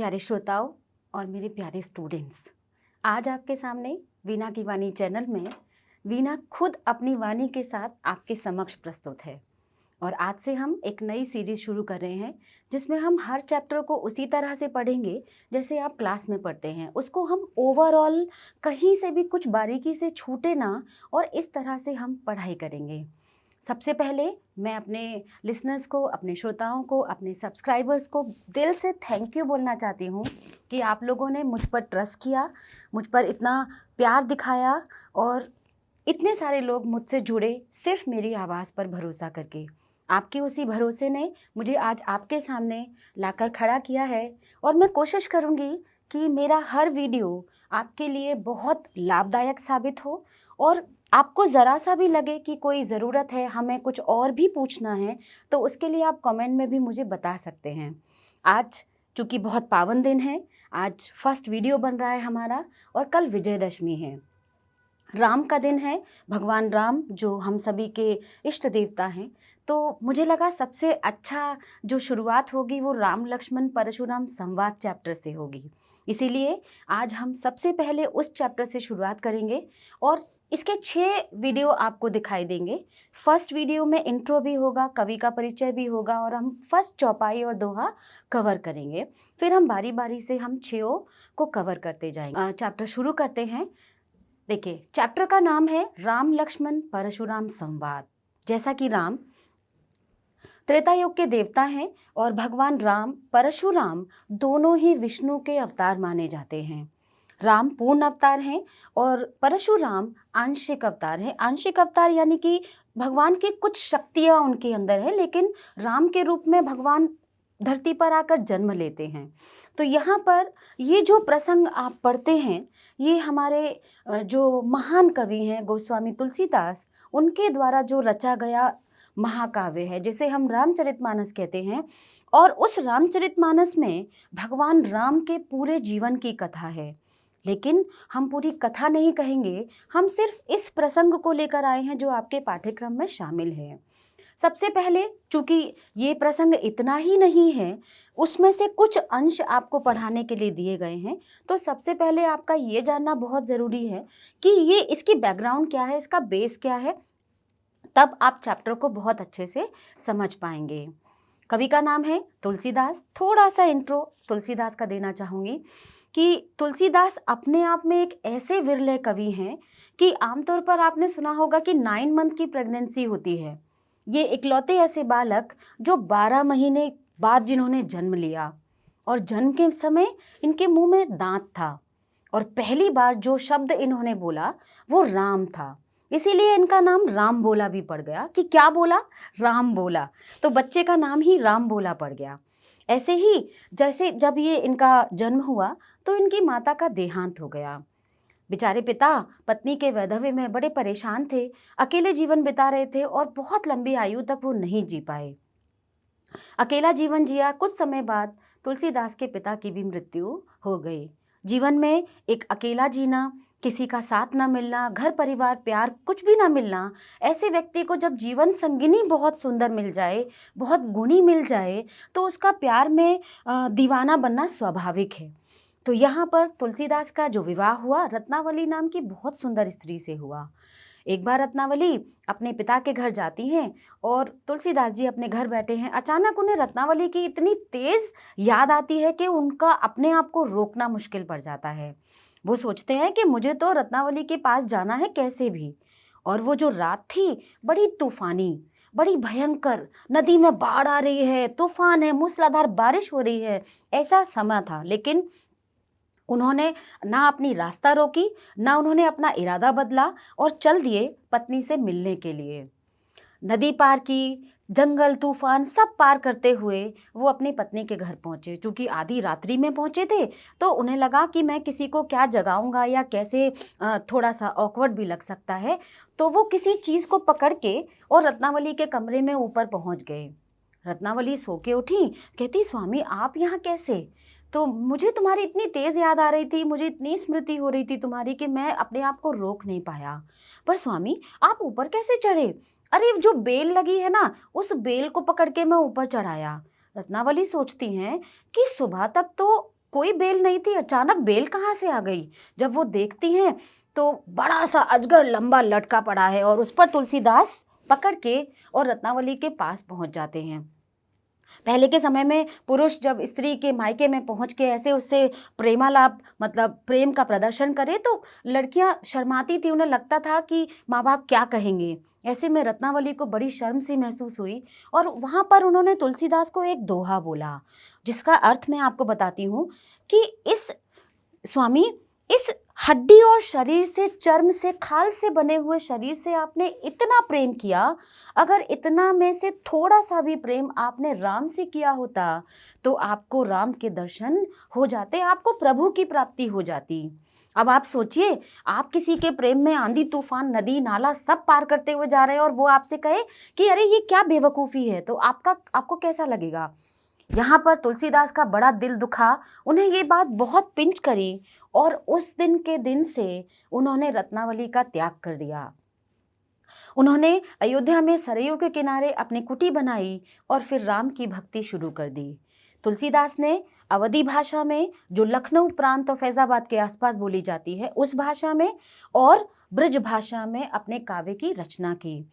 प्यारे श्रोताओं और मेरे प्यारे स्टूडेंट्स, आज आपके सामने वीणा की वाणी चैनल में वीणा खुद अपनी वाणी के साथ आपके समक्ष प्रस्तुत है। और आज से हम एक नई सीरीज शुरू कर रहे हैं जिसमें हम हर चैप्टर को उसी तरह से पढ़ेंगे जैसे आप क्लास में पढ़ते हैं। उसको हम ओवरऑल कहीं से भी कुछ बारीकी से छूटे ना, और इस तरह से हम पढ़ाई करेंगे। सबसे पहले मैं अपने लिसनर्स को, अपने श्रोताओं को, अपने सब्सक्राइबर्स को दिल से थैंक यू बोलना चाहती हूँ कि आप लोगों ने मुझ पर ट्रस्ट किया, मुझ पर इतना प्यार दिखाया और इतने सारे लोग मुझसे जुड़े सिर्फ मेरी आवाज़ पर भरोसा करके। आपके उसी भरोसे ने मुझे आज आपके सामने लाकर खड़ा किया है और मैं कोशिश करूँगी कि मेरा हर वीडियो आपके लिए बहुत लाभदायक साबित हो और आपको ज़रा सा भी लगे कि कोई ज़रूरत है, हमें कुछ और भी पूछना है, तो उसके लिए आप कमेंट में भी मुझे बता सकते हैं। आज चूँकि बहुत पावन दिन है, आज फर्स्ट वीडियो बन रहा है हमारा और कल विजयदशमी है, राम का दिन है। भगवान राम जो हम सभी के इष्ट देवता हैं, तो मुझे लगा सबसे अच्छा जो शुरुआत होगी वो राम लक्ष्मण परशुराम संवाद चैप्टर से होगी। इसीलिए आज हम सबसे पहले उस चैप्टर से शुरुआत करेंगे और इसके 6 वीडियो आपको दिखाई देंगे। फर्स्ट वीडियो में इंट्रो भी होगा, कवि का परिचय भी होगा और हम फर्स्ट चौपाई और दोहा कवर करेंगे। फिर हम बारी बारी से हम 6 को कवर करते जाएंगे। चैप्टर शुरू करते हैं। देखिए, चैप्टर का नाम है राम लक्ष्मण परशुराम संवाद। जैसा कि राम त्रेता युग के देवता हैं और भगवान राम परशुराम दोनों ही विष्णु के अवतार माने जाते हैं। राम पूर्ण अवतार हैं और परशुराम आंशिक अवतार हैं। आंशिक अवतार यानी कि भगवान की कुछ शक्तियाँ उनके अंदर हैं, लेकिन राम के रूप में भगवान धरती पर आकर जन्म लेते हैं। तो यहाँ पर ये जो प्रसंग आप पढ़ते हैं, ये हमारे जो महान कवि हैं गोस्वामी तुलसीदास, उनके द्वारा जो रचा गया महाकाव्य है जिसे हम रामचरितमानस कहते हैं। और उस रामचरितमानस में भगवान राम के पूरे जीवन की कथा है, लेकिन हम पूरी कथा नहीं कहेंगे, हम सिर्फ इस प्रसंग को लेकर आए हैं जो आपके पाठ्यक्रम में शामिल है। सबसे पहले, चूँकि ये प्रसंग इतना ही नहीं है, उसमें से कुछ अंश आपको पढ़ाने के लिए दिए गए हैं, तो सबसे पहले आपका ये जानना बहुत ज़रूरी है कि ये इसकी बैकग्राउंड क्या है, इसका बेस क्या है, तब आप चैप्टर को बहुत अच्छे से समझ पाएंगे। कवि का नाम है तुलसीदास। थोड़ा सा इंट्रो तुलसीदास का देना चाहूँगी कि तुलसीदास अपने आप में एक ऐसे विरले कवि हैं कि आमतौर पर आपने सुना होगा कि 9 मंथ की प्रेगनेंसी होती है। ये इकलौते ऐसे बालक जो 12 महीने बाद जिन्होंने जन्म लिया और जन्म के समय इनके मुंह में दांत था और पहली बार जो शब्द इन्होंने बोला वो राम था। इसीलिए इनका नाम राम बोला भी पड़ गया कि क्या बोला, राम बोला, तो बच्चे का नाम ही राम बोला पड़ गया। ऐसे ही जैसे जब ये इनका जन्म हुआ तो इनकी माता का देहांत हो गया। बेचारे पिता पत्नी के वैधव्य में बड़े परेशान थे, अकेले जीवन बिता रहे थे और बहुत लंबी आयु तक वो नहीं जी पाए। अकेला जीवन जिया। कुछ समय बाद तुलसीदास के पिता की भी मृत्यु हो गई। जीवन में एक अकेला जीना, किसी का साथ ना मिलना, घर परिवार प्यार कुछ भी ना मिलना, ऐसे व्यक्ति को जब जीवन संगिनी बहुत सुंदर मिल जाए, बहुत गुणी मिल जाए, तो उसका प्यार में दीवाना बनना स्वाभाविक है। तो यहाँ पर तुलसीदास का जो विवाह हुआ रत्नावली नाम की बहुत सुंदर स्त्री से हुआ। एक बार रत्नावली अपने पिता के घर जाती हैं और तुलसीदास जी अपने घर बैठे हैं। अचानक उन्हें रत्नावली की इतनी तेज याद आती है कि उनका अपने आप को रोकना मुश्किल पड़ जाता है। वो सोचते हैं कि मुझे तो रत्नावली के पास जाना है कैसे भी। और वो जो रात थी बड़ी तूफानी, बड़ी भयंकर, नदी में बाढ़ आ रही है, तूफान है, मूसलाधार बारिश हो रही है, ऐसा समय था। लेकिन उन्होंने ना अपनी रास्ता रोकी, ना उन्होंने अपना इरादा बदला और चल दिए पत्नी से मिलने के लिए। नदी पार की, जंगल तूफान सब पार करते हुए वो अपनी पत्नी के घर पहुँचे। चूँकि आधी रात्रि में पहुँचे थे तो उन्हें लगा कि मैं किसी को क्या जगाऊंगा या कैसे, थोड़ा सा ऑकवर्ड भी लग सकता है, तो वो किसी चीज़ को पकड़ के और रत्नावली के कमरे में ऊपर पहुँच गए। रत्नावली सो के उठी, कहती स्वामी आप यहाँ कैसे? तो मुझे तुम्हारी इतनी तेज़ याद आ रही थी, मुझे इतनी स्मृति हो रही थी तुम्हारी कि मैं अपने आप को रोक नहीं पाया। पर स्वामी आप ऊपर कैसे चढ़े? अरे जो बेल लगी है ना, उस बेल को पकड़ के मैं ऊपर चढ़ाया। रत्नावली सोचती हैं कि सुबह तक तो कोई बेल नहीं थी, अचानक बेल कहाँ से आ गई। जब वो देखती हैं तो बड़ा सा अजगर लंबा लटका पड़ा है और उस पर तुलसीदास पकड़ के और रत्नावली के पास पहुंच जाते हैं। पहले के समय में पुरुष जब स्त्री के मायके में पहुंच के ऐसे उससे प्रेमालाप मतलब प्रेम का प्रदर्शन करे तो लड़कियां शर्माती थी, उन्हें लगता था कि माँ बाप क्या कहेंगे। ऐसे में रत्नावली को बड़ी शर्म सी महसूस हुई और वहाँ पर उन्होंने तुलसीदास को एक दोहा बोला, जिसका अर्थ मैं आपको बताती हूँ कि इस स्वामी, इस हड्डी और शरीर से, चर्म से, खाल से बने हुए शरीर से आपने इतना प्रेम किया, अगर इतना में से थोड़ा सा भी प्रेम आपने राम से किया होता तो आपको राम के दर्शन हो जाते, आपको प्रभु की प्राप्ति हो जाती। अब आप सोचिए, आप किसी के प्रेम में आंधी तूफान नदी नाला सब पार करते हुए जा रहे हैं और वो आपसे कहे कि अरे ये क्या बेवकूफ़ी है, तो आपको कैसा लगेगा। यहाँ पर तुलसीदास का बड़ा दिल दुखा, उन्हें ये बात बहुत पिंच करी और उस दिन के दिन से उन्होंने रत्नावली का त्याग कर दिया। उन्होंने अयोध्या में सरयू के किनारे अपनी कुटी बनाई और फिर राम की भक्ति शुरू कर दी। तुलसीदास ने अवधी भाषा में, जो लखनऊ प्रांत और फैजाबाद के आसपास बोली जाती है, उस भाषा में और ब्रज भाषा में अपने काव्य की रचना की।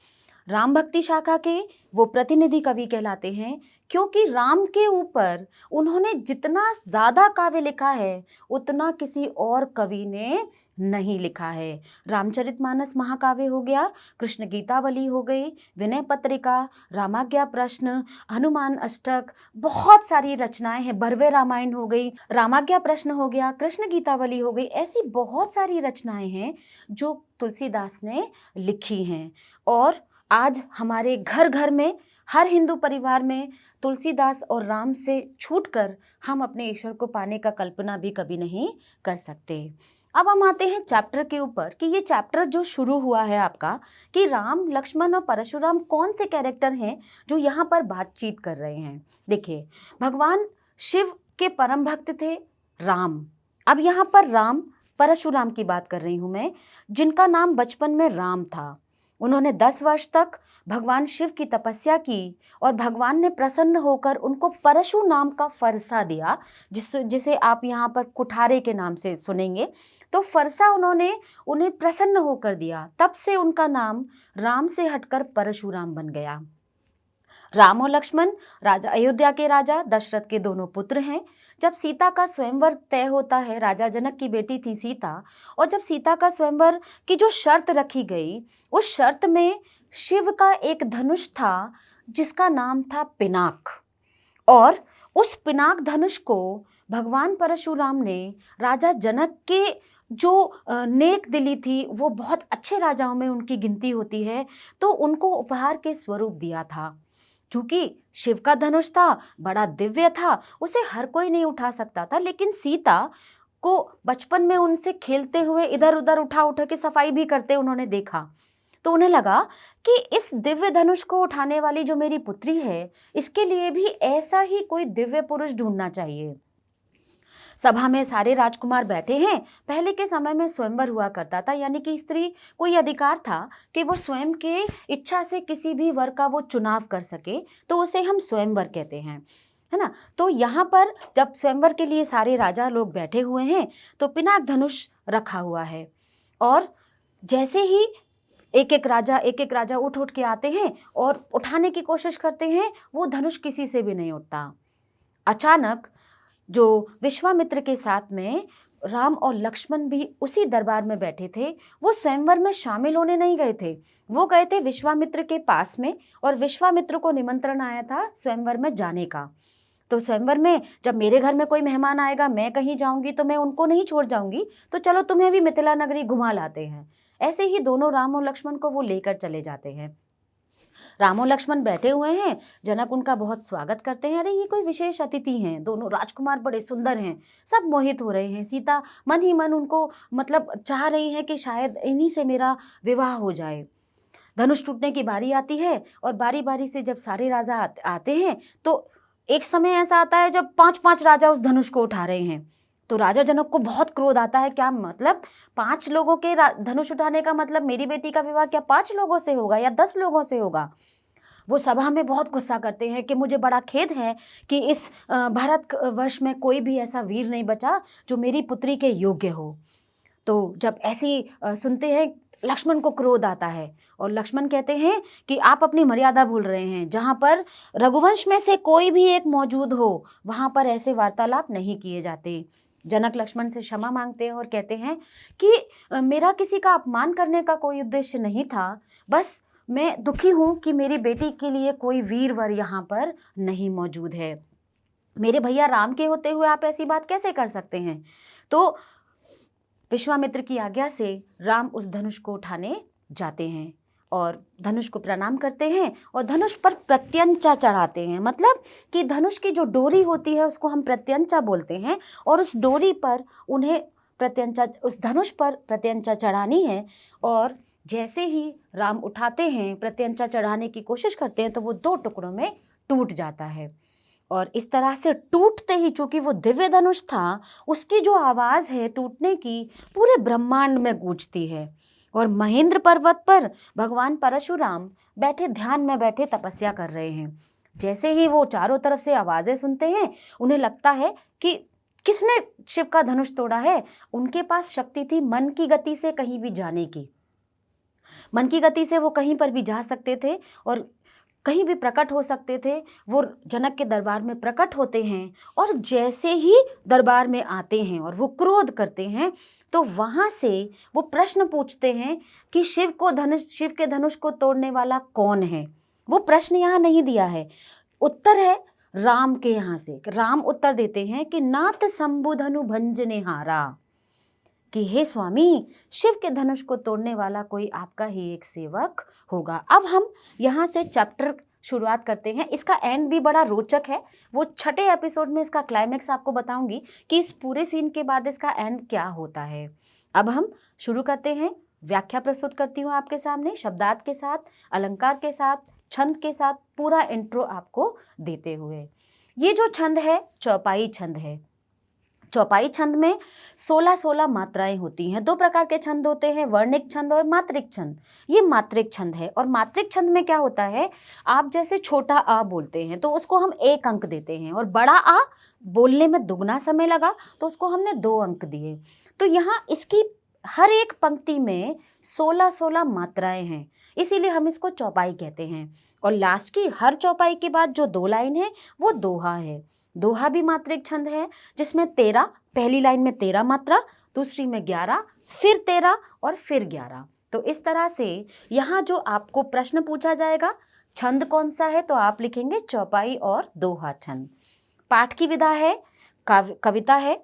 राम भक्ति शाखा के वो प्रतिनिधि कवि कहलाते हैं क्योंकि राम के ऊपर उन्होंने जितना ज़्यादा काव्य लिखा है उतना किसी और कवि ने नहीं लिखा है। रामचरितमानस महाकाव्य हो गया, कृष्ण गीतावली हो गई, विनय पत्रिका, रामाज्ञा प्रश्न, हनुमान अष्टक, बहुत सारी रचनाएं हैं, भरवे रामायण हो गई, रामाज्ञा प्रश्न हो गया, कृष्ण गीतावली हो गई, ऐसी बहुत सारी रचनाएं हैं जो तुलसीदास ने लिखी हैं। और आज हमारे घर घर में, हर हिंदू परिवार में तुलसीदास और राम से छूटकर हम अपने ईश्वर को पाने का कल्पना भी कभी नहीं कर सकते। अब हम आते हैं चैप्टर के ऊपर कि ये चैप्टर जो शुरू हुआ है आपका, कि राम, लक्ष्मण और परशुराम कौन से कैरेक्टर हैं जो यहाँ पर बातचीत कर रहे हैं। देखिए, भगवान शिव के परम भक्त थे राम। अब यहाँ पर राम, परशुराम की बात कर रही हूँ मैं, जिनका नाम बचपन में राम था। उन्होंने 10 वर्ष तक भगवान शिव की तपस्या की और भगवान ने प्रसन्न होकर उनको परशु नाम का फरसा दिया, जिसे आप यहाँ पर कुठारे के नाम से सुनेंगे। तो फरसा उन्होंने उन्हें प्रसन्न होकर दिया, तब से उनका नाम राम से हटकर परशुराम बन गया। राम और लक्ष्मण राजा, अयोध्या के राजा दशरथ के दोनों पुत्र हैं। जब सीता का स्वयंवर तय होता है, राजा जनक की बेटी थी सीता, और जब सीता का स्वयंवर की जो शर्त रखी गई, उस शर्त में शिव का एक धनुष था जिसका नाम था पिनाक, और उस पिनाक धनुष को भगवान परशुराम ने राजा जनक के जो नेक दिली थी, वो बहुत अच्छे राजाओं में उनकी गिनती होती है, तो उनको उपहार के स्वरूप दिया था। चूंकि शिव का धनुष था, बड़ा दिव्य था, उसे हर कोई नहीं उठा सकता था, लेकिन सीता को बचपन में उनसे खेलते हुए इधर उधर उठा उठा के सफाई भी करते उन्होंने देखा। तो उन्हें लगा कि इस दिव्य धनुष को उठाने वाली जो मेरी पुत्री है, इसके लिए भी ऐसा ही कोई दिव्य पुरुष ढूंढना चाहिए। सभा में सारे राजकुमार बैठे हैं। पहले के समय में स्वयंवर हुआ करता था, यानी कि स्त्री को यह अधिकार था कि वो स्वयं के इच्छा से किसी भी वर का वो चुनाव कर सके, तो उसे हम स्वयंवर कहते हैं, है ना। तो यहाँ पर जब स्वयंवर के लिए सारे राजा लोग बैठे हुए हैं तो पिनाक धनुष रखा हुआ है, और जैसे ही एक एक राजा उठ उठ के आते हैं और उठाने की कोशिश करते हैं, वो धनुष किसी से भी नहीं उठता। अचानक जो विश्वामित्र के साथ में राम और लक्ष्मण भी उसी दरबार में बैठे थे, वो स्वयंवर में शामिल होने नहीं गए थे, वो गए थे विश्वामित्र के पास में, और विश्वामित्र को निमंत्रण आया था स्वयंवर में जाने का। तो स्वयंवर में जब मेरे घर में कोई मेहमान आएगा, मैं कहीं जाऊंगी तो मैं उनको नहीं छोड़ जाऊंगी, तो चलो तुम्हें भी मिथिला नगरी घुमा लाते हैं। ऐसे ही दोनों राम और लक्ष्मण को वो लेकर चले जाते हैं। राम और लक्ष्मण बैठे हुए हैं, जनक उनका बहुत स्वागत करते हैं। अरे ये कोई विशेष अतिथि हैं, दोनों राजकुमार बड़े सुंदर हैं, सब मोहित हो रहे हैं। सीता मन ही मन उनको मतलब चाह रही है कि शायद इन्हीं से मेरा विवाह हो जाए। धनुष टूटने की बारी आती है, और बारी बारी से जब सारे राजा आते हैं तो एक समय ऐसा आता है जब 5-5 राजा उस धनुष को उठा रहे हैं। तो राजा जनक को बहुत क्रोध आता है, क्या मतलब 5 लोगों के धनुष उठाने का मतलब मेरी बेटी का विवाह क्या 5 लोगों से होगा या 10 लोगों से होगा। वो सभा में बहुत गुस्सा करते हैं कि मुझे बड़ा खेद है कि इस भारत वर्ष में कोई भी ऐसा वीर नहीं बचा जो मेरी पुत्री के योग्य हो। तो जब ऐसी सुनते हैं, लक्ष्मण को क्रोध आता है और लक्ष्मण कहते हैं कि आप अपनी मर्यादा भूल रहे हैं, जहाँ पर रघुवंश में से कोई भी एक मौजूद हो वहाँ पर ऐसे वार्तालाप नहीं किए जाते। जनक लक्ष्मण से क्षमा मांगते हैं और कहते हैं कि मेरा किसी का अपमान करने का कोई उद्देश्य नहीं था, बस मैं दुखी हूँ कि मेरी बेटी के लिए कोई वीरवर यहाँ पर नहीं मौजूद है। मेरे भैया राम के होते हुए आप ऐसी बात कैसे कर सकते हैं। तो विश्वामित्र की आज्ञा से राम उस धनुष को उठाने जाते हैं और धनुष को प्रणाम करते हैं और धनुष पर प्रत्यंचा चढ़ाते हैं। मतलब कि धनुष की जो डोरी होती है उसको हम प्रत्यंचा बोलते हैं और उस डोरी पर उन्हें प्रत्यंचा, उस धनुष पर प्रत्यंचा चढ़ानी है। और जैसे ही राम उठाते हैं, प्रत्यंचा चढ़ाने की कोशिश करते हैं, तो वो 2 टुकड़ों में टूट जाता है। और इस तरह से टूटते ही, चूंकि वो दिव्य धनुष था, उसकी जो आवाज़ है टूटने की पूरे ब्रह्मांड में गूंजती है। और महेंद्र पर्वत पर भगवान परशुराम बैठे, ध्यान में बैठे तपस्या कर रहे हैं। जैसे ही वो चारों तरफ से आवाज़ें सुनते हैं, उन्हें लगता है कि किसने शिव का धनुष तोड़ा है। उनके पास शक्ति थी मन की गति से कहीं भी जाने की। मन की गति से वो कहीं पर भी जा सकते थे और कहीं भी प्रकट हो सकते थे। वो जनक के दरबार में प्रकट होते हैं और जैसे ही दरबार में आते हैं और वो क्रोध करते हैं, तो वहाँ से वो प्रश्न पूछते हैं कि शिव के धनुष को तोड़ने वाला कौन है। वो प्रश्न यहाँ नहीं दिया है, उत्तर है राम के यहाँ से। राम उत्तर देते हैं कि नाथ शंभुधनु भंजने हारा, कि हे स्वामी, शिव के धनुष को तोड़ने वाला कोई आपका ही एक सेवक होगा। अब हम यहाँ से चैप्टर शुरुआत करते हैं। इसका एंड भी बड़ा रोचक है। वो 6ठे एपिसोड में इसका क्लाइमेक्स आपको बताऊंगी कि इस पूरे सीन के बाद इसका एंड क्या होता है। अब हम शुरू करते हैं। व्याख्या प्रस्तुत करती हूँ आपके सामने, शब्दार्थ के साथ, अलंकार के साथ, छंद के साथ, पूरा इंट्रो आपको देते हुए। ये जो छंद है चौपाई छंद है। चौपाई छंद में 16-16 मात्राएं होती हैं। 2 प्रकार के छंद होते हैं, वर्णिक छंद और मात्रिक छंद। ये मात्रिक छंद है। और मात्रिक छंद में क्या होता है, आप जैसे छोटा आ बोलते हैं तो उसको हम 1 अंक देते हैं, और बड़ा आ बोलने में दुगना समय लगा तो उसको हमने 2 अंक दिए। तो यहाँ इसकी हर एक पंक्ति में 16-16 मात्राएं हैं, इसीलिए हम इसको चौपाई कहते हैं। और लास्ट की हर चौपाई के बाद जो 2 लाइन है वो दोहा है। दोहा भी मात्रिक छंद है, जिसमें 13, पहली लाइन में 13 मात्रा, दूसरी में 11, फिर 13 और फिर 11। तो इस तरह से यहाँ जो आपको प्रश्न पूछा जाएगा, छंद कौन सा है, तो आप लिखेंगे चौपाई और दोहा छंद। पाठ की विधा है, कविता है,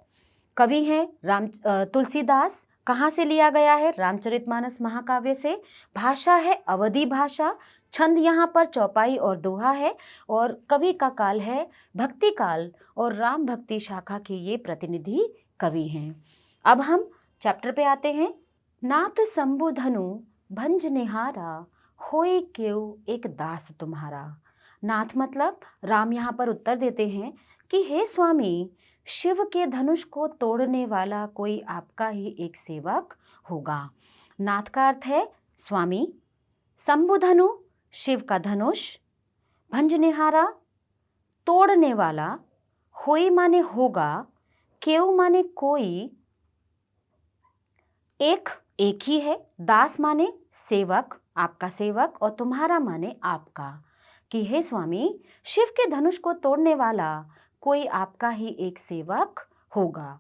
कवि हैं तुलसीदास। कहाँ से लिया गया है, रामचरितमानस महाकाव्य से। भाषा है अवधी भाषा। छंद यहाँ पर चौपाई और दोहा है। और कवि का काल है भक्ति काल, और राम भक्ति शाखा के ये प्रतिनिधि कवि हैं। अब हम चैप्टर पे आते हैं। नाथ शंभुधनु भंज निहारा, होय क्यों एक दास तुम्हारा। नाथ मतलब राम यहाँ पर उत्तर देते हैं कि हे स्वामी, शिव के धनुष को तोड़ने वाला कोई आपका ही एक सेवक होगा। नाथ का अर्थ है स्वामी, शंभुधनु शिव का धनुष, भंजनिहारा तोड़ने वाला, होई माने होगा, केव माने कोई, एक ही है, दास माने सेवक, आपका सेवक, और तुम्हारा माने आपका, कि हे स्वामी, शिव के धनुष को तोड़ने वाला कोई आपका ही एक सेवक होगा।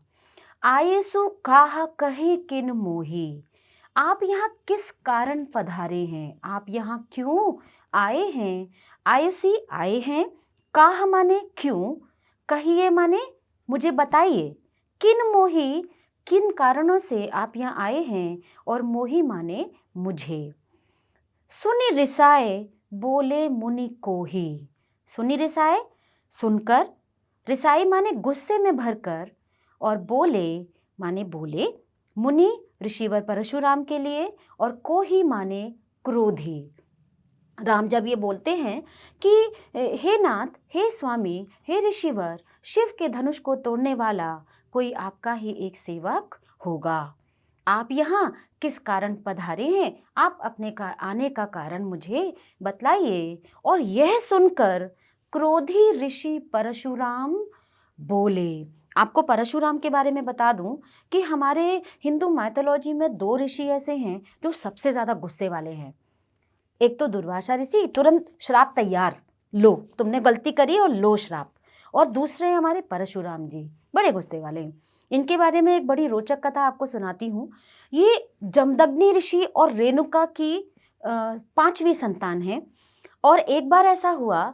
आयेसु काहा कहे किन मोही, आप यहाँ किस कारण पधारे हैं, आप यहाँ क्यों आए हैं। आयुसी आए हैं, काह माने क्यों, कहिए माने मुझे बताइए, किन मोही किन कारणों से आप यहाँ आए हैं, और मोही माने मुझे। सुनि रिसाए बोले मुनि को ही, सुनि रिसाए सुनकर, रिसाई माने गुस्से में भरकर, और बोले माने बोले, मुनि ऋषिवर परशुराम के लिए, और को ही माने क्रोधी। राम जब ये बोलते हैं कि हे नाथ, हे स्वामी, हे ऋषिवर, शिव के धनुष को तोड़ने वाला कोई आपका ही एक सेवक होगा। आप यहाँ किस कारण पधारे हैं? आप अपने आने का कारण मुझे बतलाइए। और यह सुनकर क्रोधी ऋषि परशुराम बोले। आपको परशुराम के बारे में बता दूं कि हमारे हिंदू माइथोलॉजी में 2 ऋषि ऐसे हैं जो सबसे ज़्यादा गुस्से वाले हैं। एक तो दुर्वासा ऋषि, तुरंत श्राप तैयार, लो तुमने गलती करी और लो श्राप। और दूसरे हैं हमारे परशुराम जी, बड़े गुस्से वाले। इनके बारे में एक बड़ी रोचक कथा आपको सुनाती हूँ। ये जमदग्नि ऋषि और रेणुका की 5वीं संतान है। और एक बार ऐसा हुआ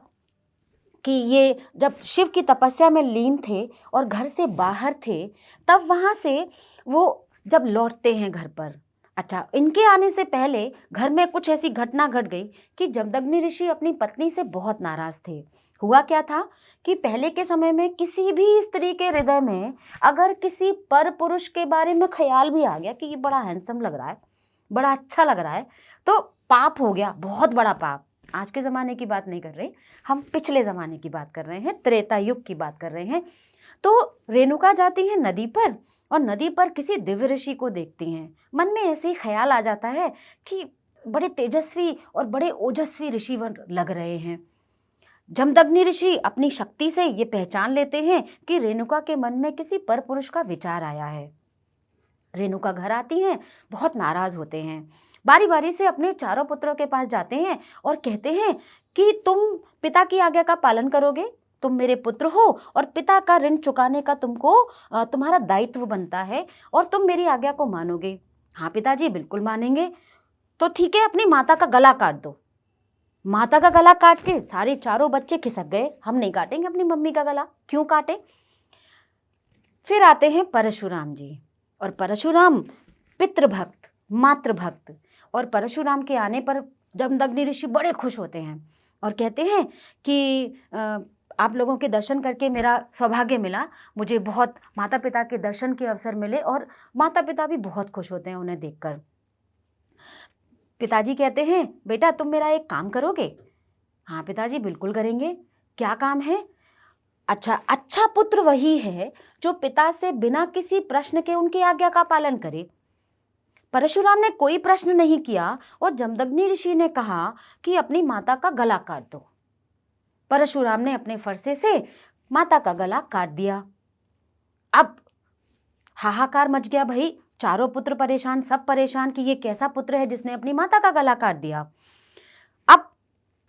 कि ये जब शिव की तपस्या में लीन थे और घर से बाहर थे, तब वहाँ से वो जब लौटते हैं घर पर, अच्छा, इनके आने से पहले घर में कुछ ऐसी घटना घट गई कि जमदग्नि ऋषि अपनी पत्नी से बहुत नाराज थे। हुआ क्या था कि पहले के समय में किसी भी स्त्री के हृदय में अगर किसी पर पुरुष के बारे में ख्याल भी आ गया कि ये बड़ा हैंडसम लग रहा है, बड़ा अच्छा लग रहा है, तो पाप हो गया, बहुत बड़ा पाप। आज के ज़माने की बात नहीं कर रहे, हम पिछले ज़माने की बात कर रहे हैं, त्रेता युग की बात कर रहे हैं। तो रेणुका जाती है नदी पर और नदी पर किसी दिव्य ऋषि को देखती हैं। मन में ऐसे ही ख्याल आ जाता है कि बड़े तेजस्वी और बड़े ओजस्वी ऋषि लग रहे हैं। जमदग्नि ऋषि अपनी शक्ति से ये पहचान लेते हैं कि रेणुका के मन में किसी पर पुरुष का विचार आया है। रेणुका घर आती हैं, बहुत नाराज होते हैं, बारी बारी से अपने चारों पुत्रों के पास जाते हैं और कहते हैं कि तुम पिता की आज्ञा का पालन करोगे, तुम मेरे पुत्र हो और पिता का ऋण चुकाने का तुम्हारा दायित्व बनता है और तुम मेरी आज्ञा को मानोगे। हाँ पिताजी, बिल्कुल मानेंगे। तो ठीक है, अपनी माता का गला काट दो। माता का गला काट के सारे चारों बच्चे खिसक गए, हम नहीं काटेंगे अपनी मम्मी का गला, क्यों काटे। फिर आते हैं परशुराम जी, और परशुराम पितृभक्त, मातृभक्त। और परशुराम के आने पर जमदग्नि ऋषि बड़े खुश होते हैं और कहते हैं कि आप लोगों के दर्शन करके मेरा सौभाग्य मिला, मुझे बहुत माता पिता के दर्शन के अवसर मिले। और माता पिता भी बहुत खुश होते हैं उन्हें देखकर। पिताजी कहते हैं, बेटा तुम मेरा एक काम करोगे? हाँ पिताजी, बिल्कुल करेंगे। क्या काम है? अच्छा पुत्र वही है जो पिता से बिना किसी प्रश्न के उनकी आज्ञा का पालन करे। परशुराम ने कोई प्रश्न नहीं किया और जमदग्नि ऋषि ने कहा कि अपनी माता का गला काट दो। परशुराम ने अपने फरसे से माता का गला काट दिया। अब हाहाकार मच गया भाई, चारों पुत्र परेशान, सब परेशान कि ये कैसा पुत्र है जिसने अपनी माता का गला काट दिया। अब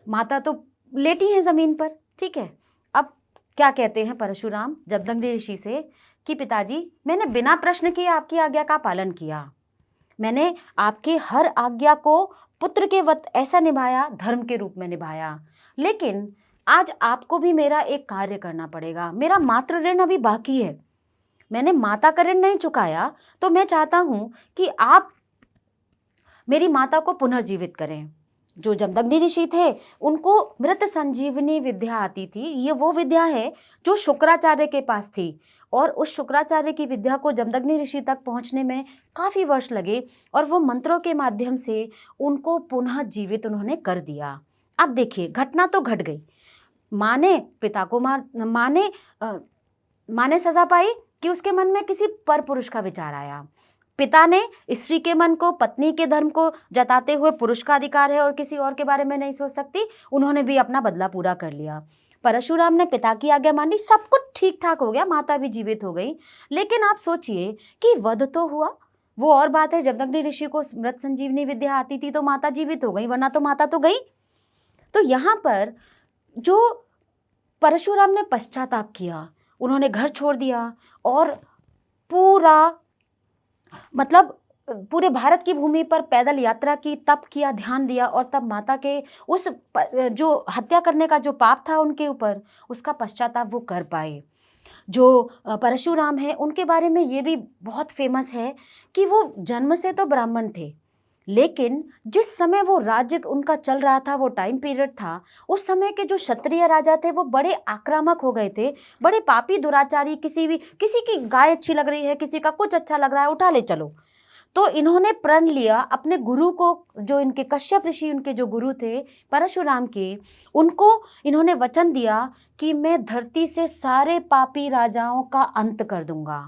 माता तो लेटी हैं जमीन पर, ठीक है। अब क्या कहते हैं परशुराम जमदग्नि ऋषि से कि पिताजी, मैंने बिना प्रश्न किए आपकी आज्ञा का पालन किया, मैंने आपके हर आज्ञा को पुत्र के वत ऐसा निभाया, धर्म के रूप में निभाया, लेकिन आज आपको भी मेरा एक कार्य करना पड़ेगा। मेरा मातृ ऋण अभी बाकी है, मैंने माता का ऋण नहीं चुकाया, तो मैं चाहता हूं कि आप मेरी माता को पुनर्जीवित करें। जो जमदग्नि ऋषि थे उनको मृत संजीवनी विद्या आती थी। ये वो विद्या है जो शुक्राचार्य के पास थी, और उस शुक्राचार्य की विद्या को जमदग्नि ऋषि तक पहुंचने में काफ़ी वर्ष लगे, और वो मंत्रों के माध्यम से उनको पुनः जीवित उन्होंने कर दिया। अब देखिए, घटना तो घट गई, माँ ने पिता को माँ ने सजा पाई कि उसके मन में किसी पर पुरुष का विचार आया। पिता ने स्त्री के मन को, पत्नी के धर्म को जताते हुए पुरुष का अधिकार है और किसी और के बारे में नहीं सोच सकती, उन्होंने भी अपना बदला पूरा कर लिया। परशुराम ने पिता की आज्ञा मान ली, सब कुछ ठीक ठाक हो गया, माता भी जीवित हो गई। लेकिन आप सोचिए कि वध तो हुआ, वो और बात है, जमदग्नि ऋषि को मृत संजीवनी विद्या आती थी तो माता जीवित हो गई, वरना तो माता तो गई। तो यहाँ पर जो परशुराम ने पश्चाताप किया, उन्होंने घर छोड़ दिया और पूरे भारत की भूमि पर पैदल यात्रा की, तप किया, ध्यान दिया, और तब माता के उस जो हत्या करने का जो पाप था उनके ऊपर, उसका पश्चाताप वो कर पाए। जो परशुराम है उनके बारे में ये भी बहुत फेमस है कि वो जन्म से तो ब्राह्मण थे, लेकिन जिस समय वो राज्य उनका चल रहा था, वो टाइम पीरियड था, उस समय के जो क्षत्रिय राजा थे वो बड़े आक्रामक हो गए थे, बड़े पापी दुराचारी। किसी की गाय अच्छी लग रही है, किसी का कुछ अच्छा लग रहा है, उठा ले चलो। तो इन्होंने प्रण लिया अपने गुरु को, जो इनके कश्यप ऋषि, उनके जो गुरु थे परशुराम के, उनको इन्होंने वचन दिया कि मैं धरती से सारे पापी राजाओं का अंत कर दूंगा।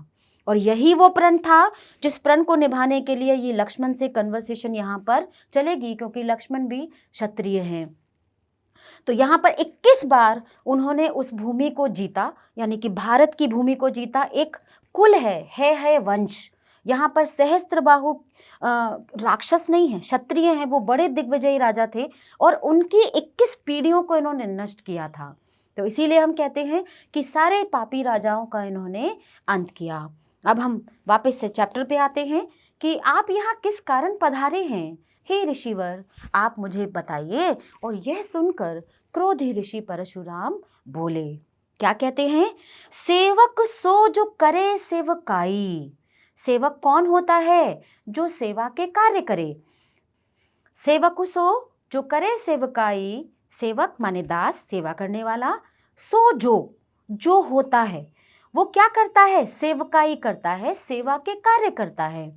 और यही वो प्रण था जिस प्रण को निभाने के लिए ये लक्ष्मण से कन्वर्सेशन यहाँ पर चलेगी, क्योंकि लक्ष्मण भी क्षत्रिय हैं। तो यहाँ पर 21 बार उन्होंने उस भूमि को जीता, यानी कि भारत की भूमि को जीता। एक कुल है वंश। यहाँ पर सहस्त्रबाहु राक्षस नहीं है, क्षत्रिय हैं, वो बड़े दिग्विजयी राजा थे और उनकी 21 पीढ़ियों को इन्होंने नष्ट किया था। तो इसीलिए हम कहते हैं कि सारे पापी राजाओं का इन्होंने अंत किया। अब हम वापस से चैप्टर पे आते हैं कि आप यहाँ किस कारण पधारे हैं, हे ऋषिवर, आप मुझे बताइए। और यह सुनकर क्रोधी ऋषि परशुराम बोले, क्या कहते हैं? सेवक सो जो करे सेवकाई। सेवक कौन होता है? जो सेवा के कार्य करे। सेवक सो जो करे सेवकाई, सेवक माने दास, सेवा करने वाला। सो जो होता है, वो क्या करता है? सेवकाई करता है, सेवा के कार्य करता है।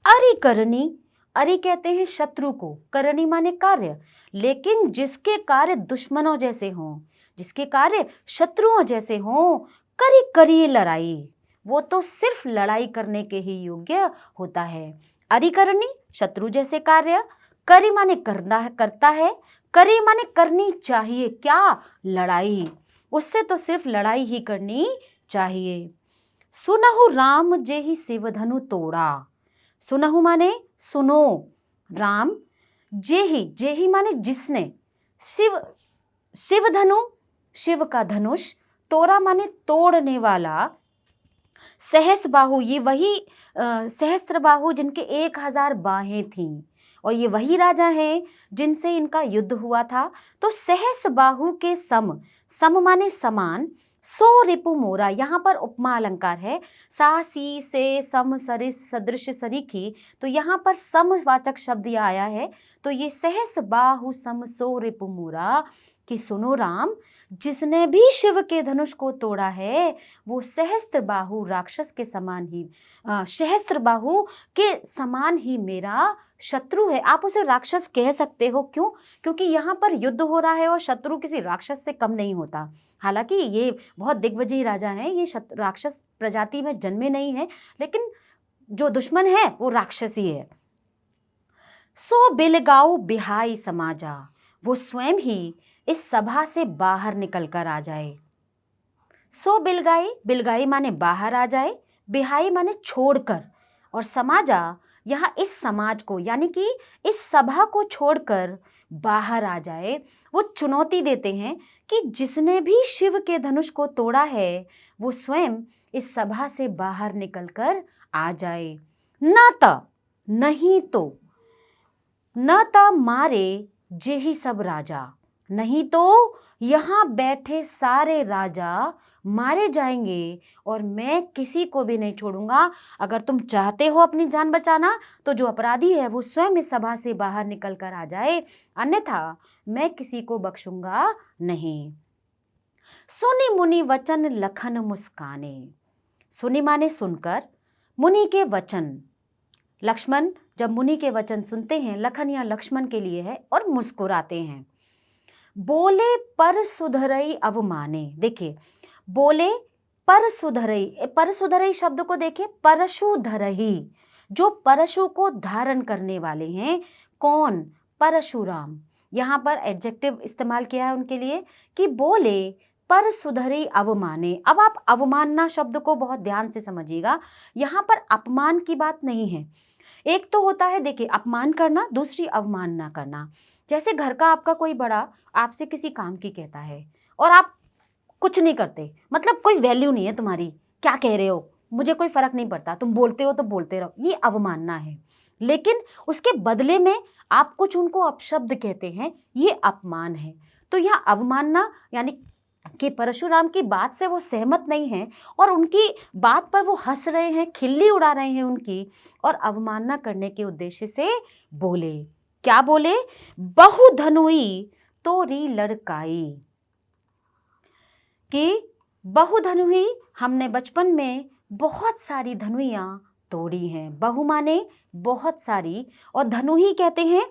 अरि करनी, अरि कहते हैं शत्रु को, करनी माने कार्य, लेकिन जिसके कार्य दुश्मनों जैसे हों, जिसके कार्य शत्रुओं जैसे हों, करी करी लड़ाई, वो तो सिर्फ लड़ाई करने के ही योग्य होता है। अरि करनी शत्रु जैसे कार्य, करी माने करना है, करता है, करी माने करनी चाहिए, क्या? लड़ाई। उससे तो सिर्फ लड़ाई ही करनी चाहिए। सुनहु राम जेहि शिवधनु तोड़ा। सुनहु माने सुनो, राम, जेहि माने जिसने, शिवधनु शिव का धनुष, तोड़ा माने तोड़ने वाला, सहस्रबाहु ये वही सहस्त्रबाहु जिनके 1000 बाहें थीं, और ये वही राजा हैं जिनसे इनका युद्ध हुआ था। तो सहस्रबाहु के सम माने समान, सो रिपु मोरा, यहाँ पर उपमा अलंकार है। सा सी से सम सरिस सदृश सरीखी, तो यहाँ पर समवाचक शब्द यह आया है। तो ये सहस्रबाहु सम सो रिपु मोरा, कि सुनो राम, जिसने भी शिव के धनुष को तोड़ा है वो सहस्त्रबाहु राक्षस के समान ही, सहस्त्रबाहु के समान ही मेरा शत्रु है। आप उसे राक्षस कह सकते हो, क्यों? क्योंकि यहाँ पर युद्ध हो रहा है और शत्रु किसी राक्षस से कम नहीं होता। हालांकि ये बहुत दिग्विजयी राजा हैं, ये राक्षस प्रजाति में जन्मे नहीं है, लेकिन जो दुश्मन है वो राक्षसी है। सो बिलगाऊ बिहाई समाजा, वो स्वयं ही इस सभा से बाहर निकल कर आ जाए। सो बिलगाई, बिलगाई माने बाहर आ जाए, बिहाई माने छोड़कर, और समाजा यहाँ इस समाज को, यानी कि इस सभा को छोड़कर बाहर आ जाए। वो चुनौती देते हैं कि जिसने भी शिव के धनुष को तोड़ा है वो स्वयं इस सभा से बाहर निकलकर आ जाए। न त नहीं तो, न त मारे जेहि सब राजा, नहीं तो यहाँ बैठे सारे राजा मारे जाएंगे और मैं किसी को भी नहीं छोड़ूंगा। अगर तुम चाहते हो अपनी जान बचाना तो जो अपराधी है वो स्वयं इस सभा से बाहर निकल कर आ जाए, अन्यथा मैं किसी को बख्शूंगा नहीं। सुनि मुनि वचन लखन मुस्काने, सुनि माने सुनकर, मुनि के वचन, लक्ष्मण जब मुनि के वचन सुनते हैं, लखन या लक्ष्मण के लिए है, और मुस्कुराते हैं। बोले पर सुधरई अवमाने, देखिए बोले पर सुधरई, पर सुधरई शब्द को देखिए, परशुधरही, जो परशु को धारण करने वाले हैं, कौन? परशुराम। यहाँ पर एडजेक्टिव इस्तेमाल किया है उनके लिए कि बोले पर सुधरई अवमाने। अब आप अवमानना शब्द को बहुत ध्यान से समझिएगा, यहाँ पर अपमान की बात नहीं है। एक तो होता है देखिए अपमान करना, दूसरी अवमानना करना। जैसे घर का आपका कोई बड़ा आपसे किसी काम की कहता है और आप कुछ नहीं करते, मतलब कोई वैल्यू नहीं है तुम्हारी, क्या कह रहे हो, मुझे कोई फर्क नहीं पड़ता, तुम बोलते हो तो बोलते रहो, ये अवमानना है। लेकिन उसके बदले में आप कुछ उनको अपशब्द कहते हैं, ये अपमान है। तो यह अवमानना यानी कि परशुराम की बात से वो सहमत नहीं हैं और उनकी बात पर वो हंस रहे हैं, खिल्ली उड़ा रहे हैं उनकी, और अवमानना करने के उद्देश्य से बोले। क्या बोले? बहु धनुई तोरी लड़काई, कि बहु धनुई, हमने बचपन में बहुत सारी धनुइयाँ तोड़ी हैं। बहु माने बहुत सारी, और धनुई कहते हैं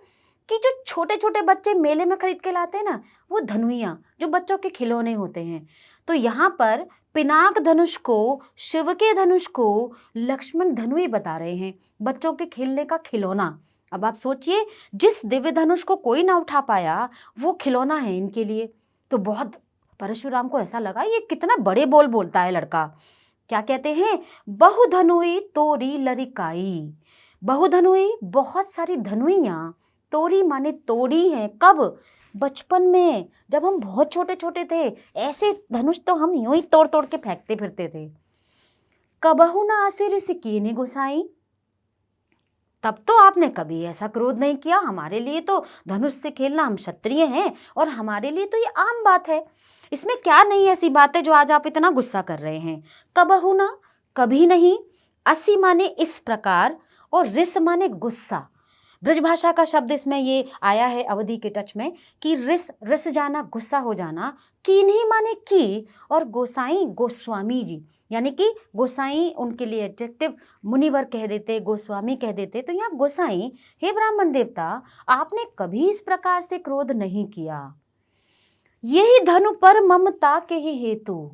कि जो छोटे छोटे बच्चे मेले में खरीद के लाते हैं ना, वो धनुइयाँ जो बच्चों के खिलौने होते हैं। तो यहाँ पर पिनाक धनुष को, शिव के धनुष को लक्ष्मण धनुई बता रहे हैं, बच्चों के खेलने का खिलौना। अब आप सोचिए, जिस दिव्य धनुष को कोई ना उठा पाया वो खिलौना है इनके लिए। तो बहुत परशुराम को ऐसा लगा ये कितना बड़े बोल बोलता है लड़का। क्या कहते हैं, बहुधनुई तोरी लरिकाई। बहुधनुई बहुत सारी धनुइयाँ, तोरी माने तोड़ी हैं। कब? बचपन में, जब हम बहुत छोटे छोटे थे। ऐसे धनुष तो हम यूं ही तोड़ तोड़ के फेंकते फिरते थे। कबहु न आसे ऋषिकेने गोसाई, तब तो आपने कभी ऐसा क्रोध नहीं किया। हमारे लिए तो धनुष से खेलना, हम क्षत्रिय हैं और हमारे लिए तो ये आम बात है। इसमें क्या नहीं ऐसी बात है जो आज आप इतना गुस्सा कर रहे हैं। कबहु ना, कभी नहीं, असी माने इस प्रकार, और रिस माने गुस्सा। ब्रजभाषा का शब्द इसमें ये आया है अवधि के टच में कि रिस जाना, गुस्सा हो जाना। कीन्ही माने की, और गोसाई गोस्वामी जी, यानी कि गोसाई उनके लिए एडजेक्टिव मुनिवर कह देते, गोस्वामी कह देते। तो यहाँ गोसाई, हे ब्राह्मण देवता, आपने कभी इस प्रकार से क्रोध नहीं किया। यही धनु पर ममता के ही हेतु,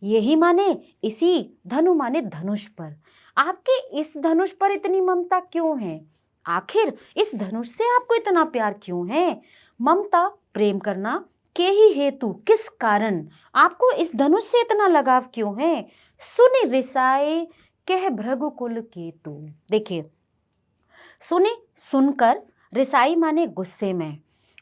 यही माने इसी, धनु माने धनुष पर। आपके इस धनुष पर इतनी ममता क्यों है? आखिर इस धनुष से आपको इतना प्यार क्यों है? ममता, प्रेम करना, के ही हेतु, किस कारण आपको इस धनुष से इतना लगाव क्यों है? सुनि रिसाए कह भृगुकुल केतु। देखिए, सुने सुनकर, रिसाई माने गुस्से में,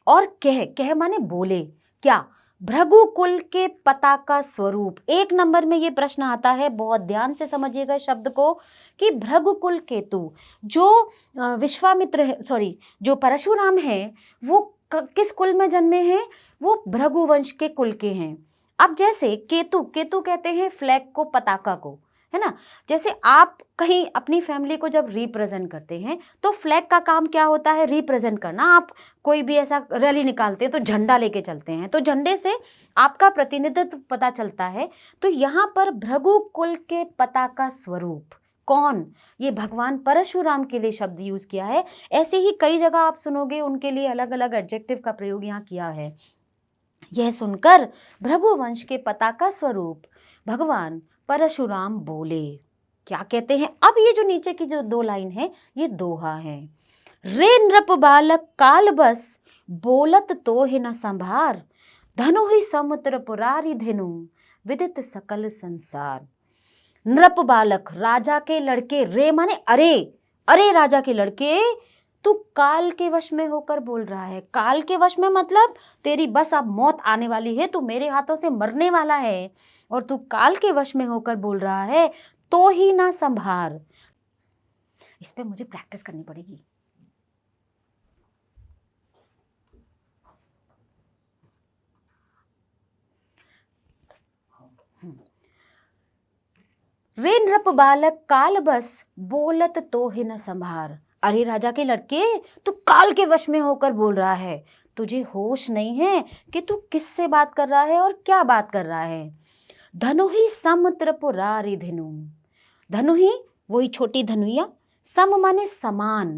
और कह माने बोले। क्या? भृगुकुल के पताका स्वरूप। एक नंबर में ये प्रश्न आता है, बहुत ध्यान से समझिएगा शब्द को, कि भृगुकुल केतु जो विश्वामित्र है, सॉरी जो परशुराम है, वो किस कुल में जन्मे हैं? वो भृगुवंश के कुल के हैं। अब जैसे केतु, केतु कहते हैं फ्लैग को, पताका को, है ना। जैसे आप कहीं अपनी फैमिली को जब रिप्रेजेंट करते हैं तो फ्लैग का काम क्या होता है? रिप्रेजेंट करना। आप कोई भी ऐसा रैली निकालते हैं तो झंडा लेके चलते हैं, तो झंडे से आपका प्रतिनिधित्व पता चलता है। तो यहाँ पर भृगुकुल के पताका स्वरूप कौन? ये भगवान परशुराम के लिए शब्द यूज किया है। ऐसे ही कई जगह आप सुनोगे उनके लिए अलग अलग एडजेक्टिव का प्रयोग यहाँ किया है। यह सुनकर भृगुवंश के पताका स्वरूप भगवान परशुराम बोले। क्या कहते हैं? अब ये जो नीचे की जो दो लाइन है, ये दोहा है। रे नृप बालक काल बस, बोलत तो ही न संभार, धनु ही समुद्र पुरारी धेनु, विदित सकल संसार। नृप बालक, राजा के लड़के, रे माने अरे, अरे राजा के लड़के, तू काल के वश में होकर बोल रहा है। काल के वश में मतलब तेरी बस अब मौत आने वाली है, तू मेरे हाथों से मरने वाला है, और तू काल के वश में होकर बोल रहा है, तो ही ना संभार। इस पे मुझे प्रैक्टिस करनी पड़ेगी। रे नृप बालक काल बस, बोलत तो ही न संभार। अरे राजा के लड़के, तू काल के वश में होकर बोल रहा है, तुझे होश नहीं है कि तू किससे बात कर रहा है और क्या बात कर रहा है। धनु ही सम त्रिपुरारी धेनु, धनु ही वही छोटी धनुइया, सम माने समान,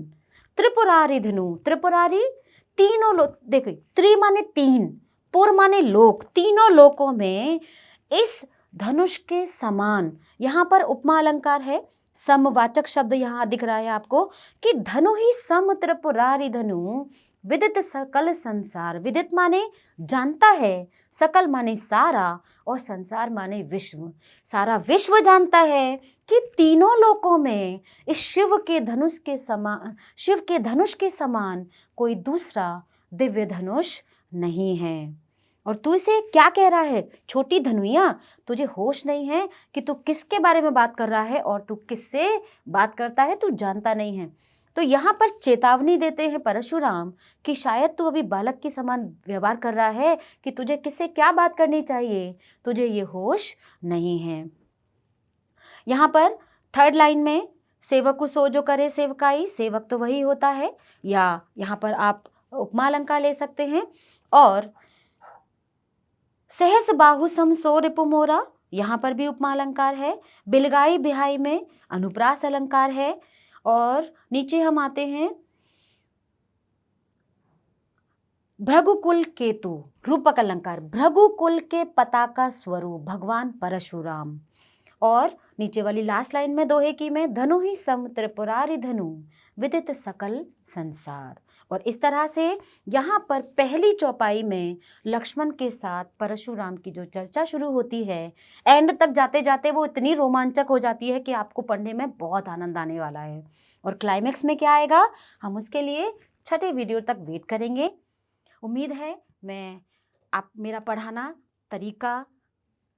त्रिपुरारी धेनु, त्रिपुरारी तीनों लोग, देखो त्रि माने तीन, पुर माने लोक, तीनों लोकों में इस धनुष के समान। यहाँ पर उपमा अलंकार है, समवाचक शब्द यहाँ दिख रहा है आपको कि धनु ही सम त्रिपुरारी धनु, विदित सकल संसार। विदित माने जानता है, सकल माने सारा, और संसार माने विश्व। सारा विश्व जानता है कि तीनों लोकों में इस शिव के धनुष के समान, शिव के धनुष के समान कोई दूसरा दिव्य धनुष नहीं है। और तू इसे क्या कह रहा है? छोटी धनुइया, तुझे होश नहीं है कि तू किसके बारे में बात कर रहा है और तू किससे बात करता है, तू जानता नहीं है। तो यहाँ पर चेतावनी देते हैं परशुराम कि शायद तू अभी बालक के समान व्यवहार कर रहा है कि तुझे किससे क्या बात करनी चाहिए, तुझे ये होश नहीं है। यहाँ पर थर्ड लाइन में सेवकु सो जो करे सेवकाई, सेवक तो वही होता है, या यहाँ पर आप उपमा अलंकार ले सकते हैं। और सहस बाहु सम सो रिपु मोरा, यहाँ पर भी उपमा अलंकार है। बिलगाई बिहाई में अनुप्रास अलंकार है। और नीचे हम आते हैं, भृगुकुल केतु, रूपक अलंकार, भृगुकुल के पताका स्वरूप भगवान परशुराम। और नीचे वाली लास्ट लाइन में दोहे की में, धनु ही सम त्रिपुरारि धनु विदित सकल संसार। और इस तरह से यहाँ पर पहली चौपाई में लक्ष्मण के साथ परशुराम की जो चर्चा शुरू होती है, एंड तक जाते जाते वो इतनी रोमांचक हो जाती है कि आपको पढ़ने में बहुत आनंद आने वाला है। और क्लाइमेक्स में क्या आएगा, हम उसके लिए छठे वीडियो तक वेट करेंगे। उम्मीद है आप मेरा पढ़ाना तरीका,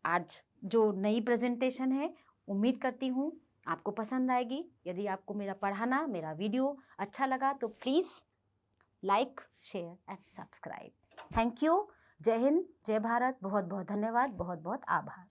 आज जो नई प्रेजेंटेशन है, उम्मीद करती हूँ आपको पसंद आएगी। यदि आपको मेरा पढ़ाना, मेरा वीडियो अच्छा लगा तो please like, share and subscribe. Thank you. जय हिंद, जय भारत। बहुत बहुत धन्यवाद, बहुत बहुत आभार।